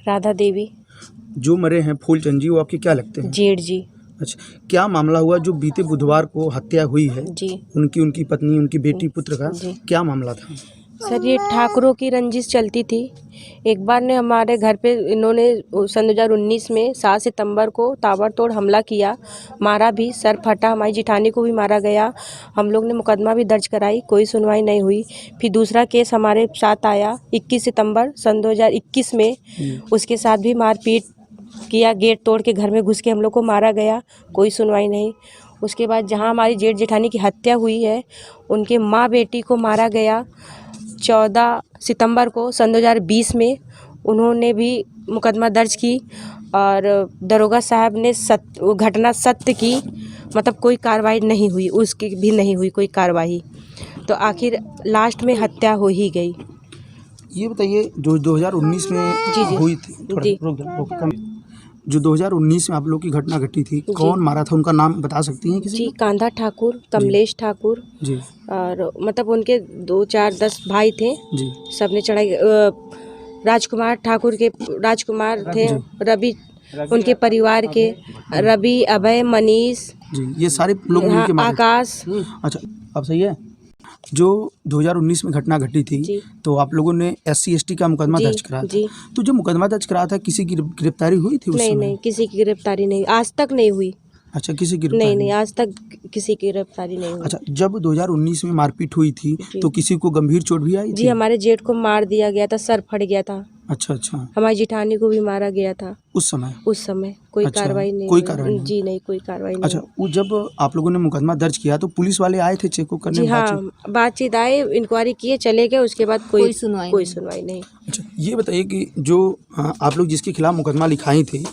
राधा देवी। जो मरे हैं फूलचंद जी, वो आपके क्या लगते हैं? जेठ जी। अच्छा, क्या मामला हुआ जो बीते बुधवार को हत्या हुई है जी। उनकी पत्नी, उनकी बेटी, पुत्र का? जी। क्या मामला था? सर ये ठाकुरों की रंजिश चलती थी। एक बार ने हमारे घर पे इन्होंने सन 2019 में 7 सितंबर को ताबड़तोड़ हमला किया, मारा भी, सर फटा, हमारी जिठानी को भी मारा गया। हम लोग ने मुकदमा भी दर्ज कराई, कोई सुनवाई नहीं हुई। फिर दूसरा केस हमारे साथ आया 21 सितंबर सन 2021 में, उसके साथ भी मारपीट किया, गेट तोड़ के घर में घुस के हम लोग को मारा गया, कोई सुनवाई नहीं। उसके बाद जहाँ हमारी जेठ जेठानी की हत्या हुई है, उनके माँ बेटी को मारा गया 14 सितंबर को सन 2020 में। उन्होंने भी मुकदमा दर्ज की और दरोगा साहब ने वो घटना सत्य की, मतलब कोई कार्रवाई नहीं हुई, उसकी भी नहीं हुई कोई कार्रवाई, तो आखिर लास्ट में हत्या हो ही गई। ये बताइए जो 2019 में जी। हुई थी, थोड़ा जो 2019 में आप लोग की घटना घटी थी, कौन मारा था, उनका नाम बता सकती हैं किसी? जी, कांधा ठाकुर, कमलेश ठाकुर जी, और मतलब उनके 2, 4, 10 भाई थे जी, सबने चढ़ाई। राजकुमार ठाकुर के राजकुमार थे, रवि उनके परिवार के, रवि, अभय, मनीष जी, ये सारे लोग मिलके मारे थे। आकाश। अच्छा, अब सही है। जो 2019 में घटना घटी थी, तो आप लोगों ने SC ST का मुकदमा दर्ज कराया था। तो जो मुकदमा दर्ज कराया था, किसी की गिरफ्तारी हुई थी उस समय? नहीं, किसी की गिरफ्तारी नहीं, आज तक नहीं हुई। अच्छा, किसी की गिरफ्तारी नहीं, आज तक किसी की गिरफ्तारी नहीं हुई। अच्छा, जब 2019 में मारपीट हुई थी, तो किसी को गंभीर चोट भी आई थी? जी, हमारे जेठ को मार दिया गया था, सर फट गया था। अच्छा, अच्छा। हमारी जिठानी को भी मारा गया था उस समय कोई अच्छा, कार्रवाई नहीं कोई हुई। कार्रवाई नहीं? जी नहीं, कोई कार्रवाई नहीं। अच्छा, वो जब आप लोगों ने मुकदमा दर्ज किया तो पुलिस वाले आए थे चेक करने? जी हाँ, बातचीत आए, इंक्वायरी किए, चले गए, उसके बाद कोई सुनवाई नहीं। अच्छा, ये बताइए कि जो आप लोग जिसके खिलाफ मुकदमा लिखाई थी,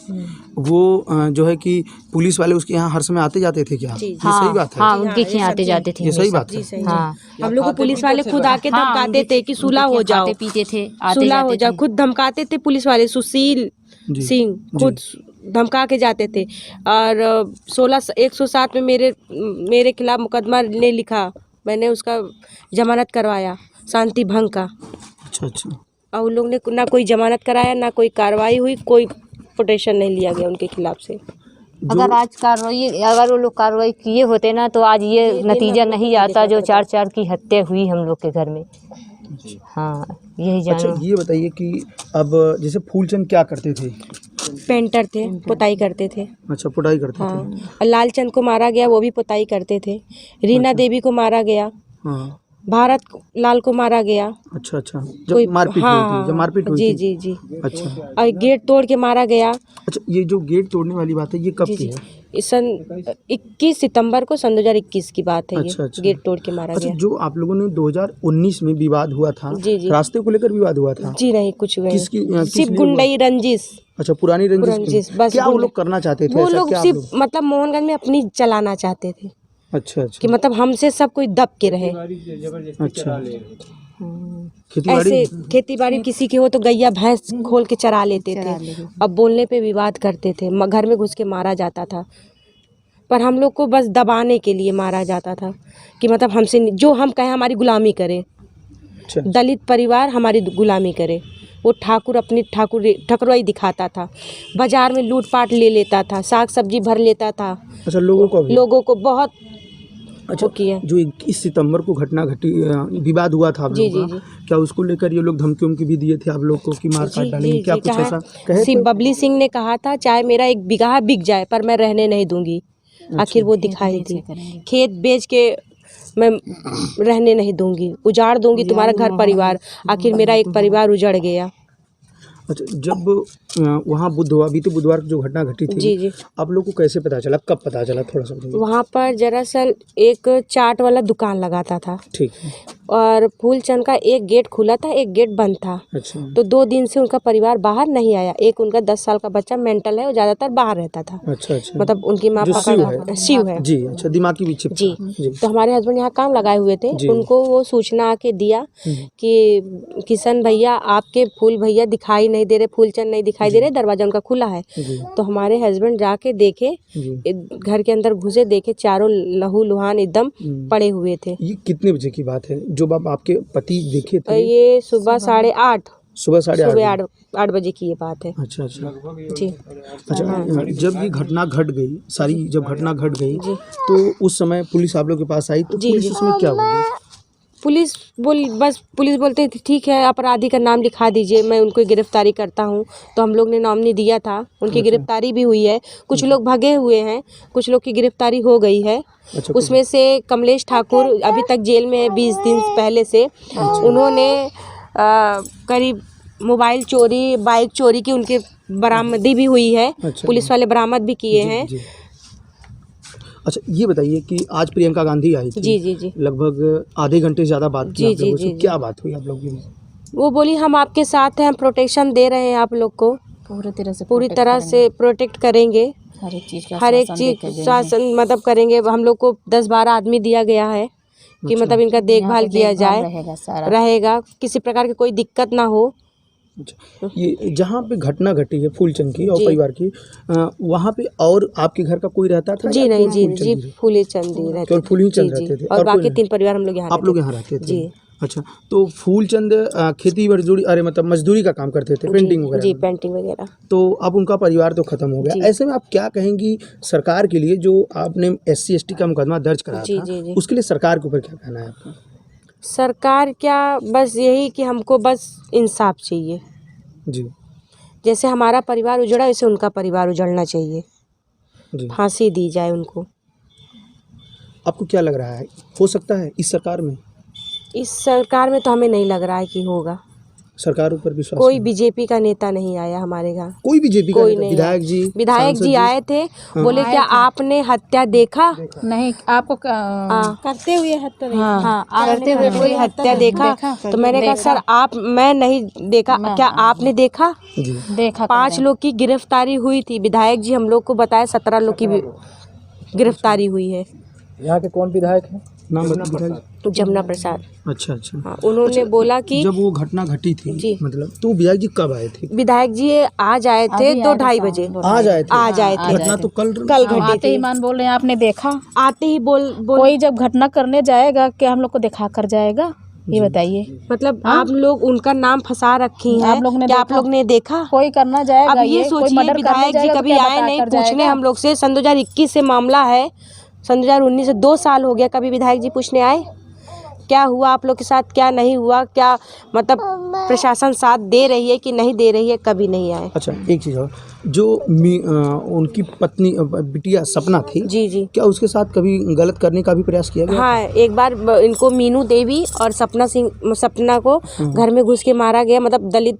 वो जो है कि पुलिस वाले उसके यहाँ हर समय आते जाते थे क्या? ये सही बात है? हाँ, उनके यहाँ आते जाते थे। ये सही बात है? हाँ, हम लोग को पुलिस वाले खुद आके धमकाते थे कि सुलह हो जाओ, खाते पीते थे, सुलह हो जाओ, खुद धमकाते थे पुलिस वाले। सुशील सिंह खुद धमका के जाते थे। और 107 में मेरे खिलाफ मुकदमा ने लिखा, मैंने उसका जमानत करवाया शांति भंग का। अच्छा, अच्छा। और उन लोग ने ना कोई जमानत कराया, ना कोई कार्रवाई हुई, कोई प्रोटेक्शन नहीं लिया गया उनके खिलाफ से। अगर वो लोग कार्रवाई किए होते ना, तो आज ये नतीजा नहीं आता जो 4 की हत्या हुई हम लोग के घर में। हाँ, यही जानो। अच्छा, ये बताइए कि अब जैसे फूलचंद क्या करते थे? पेंटर थे, पुताई करते थे। अच्छा, पुताई करते थे। हाँ, और लालचंद को मारा गया, वो भी पुताई करते थे। रीना देवी को मारा गया। हाँ, भारत लाल को मारा गया। अच्छा, अच्छा। जब मारपीट हुई थी, जब मारपीट हुई थी। जी जी। अच्छा, और गेट तोड़ के मारा गया। अच्छा, ये जो गेट तोड़ने वाली बात है, ये कब की है? इस सन 21 सितंबर को सन 2021 की बात है। अच्छा, अच्छा। गेट तोड़ के मारा अच्छा, गया। जो आप लोगों ने 2019 में विवाद हुआ था, जी। रास्ते को लेकर विवाद हुआ था? जी नहीं, कुछ हुआ किस सिर्फ गुंडई रंजिश। अच्छा, पुरानी रंजिश। बस क्या वो लोग करना चाहते थे? वो लोग सिर्फ मतलब मोहनगंज में अपनी चलाना चाहते थे। अच्छा, अच्छा। कि मतलब हमसे सब कोई दब के रहे। अच्छा, ऐसे खेती बाड़ी किसी की हो तो गैया भैंस खोल के चरा लेते थे। अब बोलने पे विवाद करते थे, घर में घुस के मारा जाता था। पर हम लोग को बस दबाने के लिए मारा जाता था कि मतलब हमसे जो हम कहें हमारी गुलामी करे। अच्छा। दलित परिवार हमारी गुलामी करे। वो ठाकुर अपनी ठकुराई दिखाता था, बाजार में लूटपाट ले लेता था, साग सब्जी भर लेता था। अच्छा, लोगों को बहुत। अच्छा, जो 21 सितंबर को घटना घटी, विवाद हुआ था आप लोगों का, क्या उसको लेकर ये लोग धमकी भी दिए थे आप लोग को कि मार काट डालेंगे? क्या कुछ ऐसा कहे थे? बबली सिंह ने कहा था चाहे मेरा 1 बीघा बिक जाए पर मैं रहने नहीं दूंगी। आखिर वो दिखाई थी, खेत बेच के मैं रहने नहीं दूंगी, उजाड़ दूंगी तुम्हारा घर परिवार। आखिर मेरा एक परिवार उजड़ गया। अच्छा, जब वहाँ बीते बुधवार की जो घटना घटी थी, जी। आप लोग को कैसे पता चला, कब पता चला, थोड़ा सा बताइए। वहाँ पर दरअसल एक चाट वाला दुकान लगाता था। ठीक है। और फूलचंद का एक गेट खुला था, एक गेट बंद था। अच्छा। तो 2 दिन से उनका परिवार बाहर नहीं आया। एक उनका 10 साल का बच्चा मेंटल है, वो ज्यादातर बाहर रहता था। अच्छा, अच्छा। मतलब उनकी माँ शिव है जी। अच्छा, दिमागी विक्षिप्त जी। तो हमारे हस्बैंड यहाँ काम लगाए हुए थे, उनको वो सूचना आके दिया कि किशन भैया आपके फूल भैया दिखाई नहीं दे रहे, फूलचंद नहीं दिखाई दे रहे, दरवाजा उनका खुला है। तो हमारे हस्बैंड जाके देखे, घर के अंदर घुसे, देखे चारों लहू लुहान एकदम पड़े हुए थे। ये कितने बजे की बात है जो आपके पति देखे थे? ये सुबह 8:30 सुबह 8:30 सुबह 8 बजे की ये बात है। अच्छा अच्छा जी अच्छा। जब ये घटना घट गई, सारी जब घटना घट गई तो उस समय पुलिस आप लोग के पास आई तो जी, पुलिस जी। उसमें क्या बोली? पुलिस पुलिस बोलते थे ठीक है अपराधी का नाम लिखा दीजिए, मैं उनको गिरफ्तारी करता हूँ। तो हम लोग ने नॉमिनी दिया था, उनकी गिरफ्तारी भी हुई है। कुछ लोग भगे हुए हैं, कुछ लोग की गिरफ्तारी हो गई है। अच्छा, उसमें से कमलेश ठाकुर अभी तक जेल में है 20 दिन पहले से। उन्होंने करीब मोबाइल चोरी, बाइक चोरी की उनके बरामदी भी हुई है। अच्छा। पुलिस वाले बरामद भी किए जी, हैं। जी। अच्छा ये बताइए कि आज प्रियंका गांधी आई थी, जी जी जी लगभग आधे घंटे से ज़्यादा बात की जी आप लोगों जी से, जी क्या बात हुई आप लोगों की? वो बोली हम आपके साथ हैं, हम प्रोटेक्शन दे रहे हैं आप लोग को, पूरी तरह से प्रोटेक्ट करेंगे, हर एक चीज़ शासन मतलब करेंगे। हम लोग को 10-12 आदमी दिया गया है कि मतलब इनका देखभाल किया जाए, रहेगा किसी प्रकार की कोई दिक्कत ना हो। अच्छा, ये जहाँ पे घटना घटी है फूलचंद की और जी। परिवार की, वहाँ पे और आपके घर का कोई रहता था? जी या नहीं, केवल जी फूलचंद जी ही? फूलचंद ही रहते केवल थे। फूलचंद जी, रहते जी। थे और कोई बाकी नहीं? 3 परिवार हम लोग यहाँ आप लोग रहते यहाँ रहते थे? जी अच्छा, तो फूलचंद खेती मजदूरी, अरे मतलब मजदूरी का काम करते थे, पेंटिंग वगैरह जी में। पेंटिंग वगैरह। तो अब उनका परिवार तो खत्म हो गया, जी। ऐसे में आप क्या कहेंगी सरकार के लिए, जो आपने SC/ST का मुकदमा दर्ज कराया जी था, जी जी उसके लिए सरकार के ऊपर क्या कहना है आपका? सरकार क्या, बस यही कि हमको बस इंसाफ चाहिए। जी जैसे हमारा परिवार उजड़ा वैसे उनका परिवार उजड़ना चाहिए, जी। फांसी दी जाए उनको। आपको क्या लग रहा है, हो सकता है इस सरकार में? इस सरकार में तो हमें नहीं लग रहा है कि होगा। सरकार ऊपर विश्वास कोई नहीं? बीजेपी का नेता नहीं आया हमारे यहाँ, कोई बीजेपी का कोई नेता, नहीं आया। विधायक जी, विधायक सांसद जी आए थे, बोले क्या आपने हत्या देखा? नहीं, आपको करते हुए हत्या हाँ, करते हुए कोई हत्या देखा? तो मैंने कहा सर आप, मैं नहीं देखा, क्या आपने देखा? जी। देखा 5 लोग की गिरफ्तारी हुई थी, विधायक जी हम लोग को बताया 17 लोग की गिरफ्तारी हुई है। यहाँ के कौन विधायक हैं, नाम बताइए? जमुना प्रसाद। अच्छा अच्छा। हाँ, उन्होंने बोला कि जब वो घटना घटी थी जी। मतलब, तो विधायक जी कब आए थे? विधायक जी आज आए थे 2-2:30 बजे। आज आए थे? आज आए थे। घटना तो कल घटी आते ही थी। मान बोल रहे हैं आपने देखा? आते ही बोल कोई जब घटना करने जाएगा क्या हम लोग को दिखा कर जाएगा? ये बताइए। मतलब आप लोग उनका नाम फंसा रखी हैं, आप लोग ने क्या आप देखा? लोग ने देखा? कोई करना जाएगा? अब ये कोई सोचिए मर्डर करने विधायक जी जाएगा तो कभी क्या आए बता नहीं कर पूछने जाएगा? हम लोग से। सन 2021 से मामला है, सन 2019 से 2 साल हो गया, कभी विधायक जी पूछने आए? क्या हुआ आप लोग के साथ, क्या नहीं हुआ, क्या मतलब प्रशासन साथ दे रही है कि नहीं दे रही है, कभी नहीं आए। अच्छा एक चीज़ और, जो उनकी पत्नी बिटिया सपना थी, जी जी क्या उसके साथ कभी गलत करने का भी प्रयास किया गया? हाँ, एक बार इनको मीनू देवी और सपना को घर में घुस के मारा गया, मतलब दलित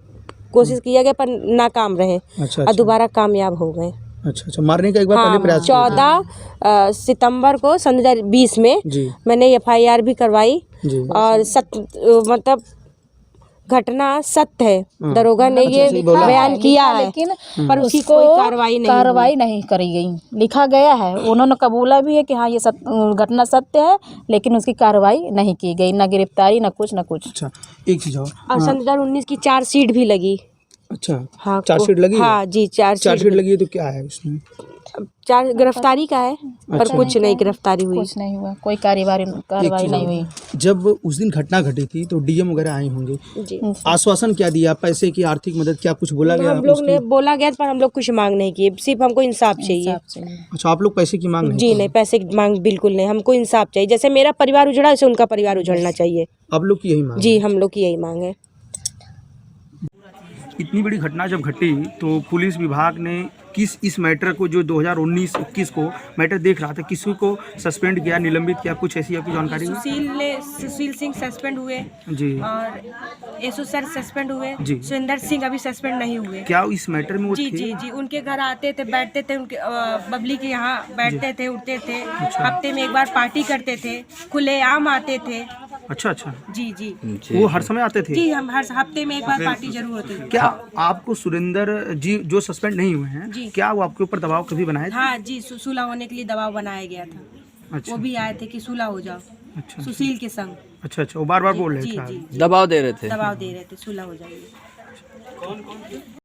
कोशिश किया गया पर नाकाम रहे। अच्छा और अच्छा दोबारा कामयाब हो गए। अच्छा अच्छा, मारने का एक बार हाँ, पहले प्रयास किया था। 14 सितंबर को सन 2020 में जी मैंने FIR भी करवाई जी। और मतलब घटना सत्य है, दरोगा ने ये सही बोला। बयान किया है, लेकिन पर उसकी उसको कोई कार्रवाई नहीं करी गई। लिखा गया है, उन्होंने कबूला भी है कि हाँ ये घटना सत्य है, लेकिन उसकी कार्रवाई नहीं की गई, ना गिरफ्तारी ना कुछ ना कुछ। अच्छा एक चीज़ और और सन 2019 की चार्जशीट भी लगी। अच्छा हाँ, चार्जशीट लगी है? हाँ जी, चार्जशीट लगी है तो क्या है उसमें? गिरफ्तारी का है, पर कुछ नहीं गिरफ्तारी हुई। कुछ नहीं हुआ, कोई कार्रवाई नहीं हुई। जब उस दिन घटना घटी थी तो DM वगैरह आए होंगे, जी आश्वासन क्या दिया, पैसे की, आर्थिक मदद, क्या कुछ बोला गया? हम लोग ने बोला गया पर हम लोग कुछ मांग नहीं किए, सिर्फ हमको इंसाफ चाहिए। अच्छा आप लोग पैसे की मांग नहीं जी नहीं, पैसे की मांग बिल्कुल नहीं, हमको इंसाफ चाहिए। जैसे मेरा परिवार उजड़ा वैसे उनका परिवार उजड़ना चाहिए। आप लोग की यही मांग? जी हम लोग की यही मांग है। इतनी बड़ी घटना जब घटी तो पुलिस विभाग ने इस मैटर को, जो 2019-21 को मैटर देख रहा था, किसी को सस्पेंड किया, निलंबित किया, कुछ ऐसी आपकी जानकारी है? सुशील सिंह सस्पेंड हुए जी। और यसु सर सस्पेंड हुए जी। सुरेंद्र सिंह अभी सस्पेंड नहीं हुए। क्या इस मैटर में वो जी थे? जी जी, उनके घर आते थे, बैठते थे, उनके बबली के यहाँ बैठते थे, उठते थे। हफ्ते में एक बार पार्टी करते थे, खुलेआम आते थे। अच्छा अच्छा, जी जी वो हर समय आते थे? जी, हम हर हफ्ते में एक बार पार्टी जरूर होती है। क्या आपको सुरेंद्र जी जो सस्पेंड नहीं हुए हैं, क्या वो आपके ऊपर दबाव कभी बनाए थे? हाँ जी, सुलह होने के लिए दबाव बनाया गया था। अच्छा। वो भी आए थे कि सुलह हो जाओ, अच्छा सुशील के संग। अच्छा अच्छा, वो बार बार बोल रहे जी थे? जी, दबाव दे रहे थे। दबाव दे रहे थे, सुलह हो जाइए।